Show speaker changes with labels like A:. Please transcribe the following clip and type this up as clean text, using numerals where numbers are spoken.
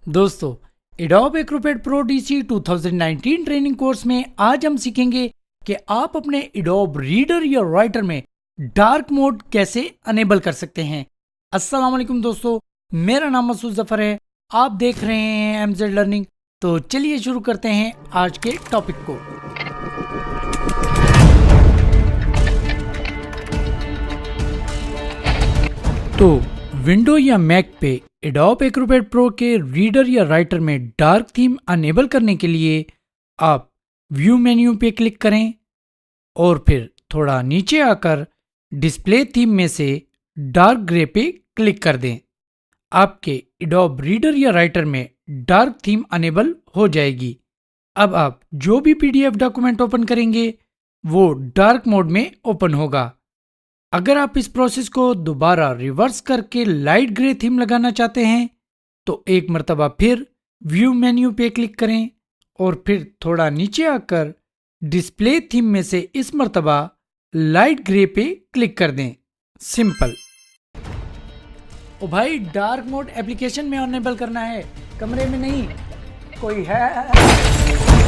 A: दोस्तों, adobe Acrobat pro DC 2019 training course में आज हम सीखेंगे कि आप अपने एडोब रीडर या राइटर में डार्क मोड कैसे अनेबल कर सकते हैं। अस्सलाम वालेकुम दोस्तों, मेरा नाम मसूद जफर है। आप देख रहे हैं एमजेड लर्निंग। तो चलिए शुरू करते हैं आज के टॉपिक को। तो विंडो या मैक पे एडोब एक्रोबैट प्रो के रीडर या राइटर में डार्क थीम अनेबल करने के लिए आप व्यू मेन्यू पे क्लिक करें और फिर थोड़ा नीचे आकर डिस्प्ले थीम में से डार्क ग्रे पे क्लिक कर दें। आपके एडोब रीडर या राइटर में डार्क थीम अनेबल हो जाएगी। अब आप जो भी पीडीएफ डॉक्यूमेंट ओपन करेंगे वो डार्क मोड में ओपन होगा। अगर आप इस प्रोसेस को दोबारा रिवर्स करके लाइट ग्रे थीम लगाना चाहते हैं तो एक मर्तबा फिर व्यू मेन्यू पे क्लिक करें और फिर थोड़ा नीचे आकर डिस्प्ले थीम में से इस मर्तबा लाइट ग्रे पे क्लिक कर दें। सिंपल। ओ भाई, डार्क मोड एप्लीकेशन में अनेबल करना है, कमरे में नहीं। कोई है?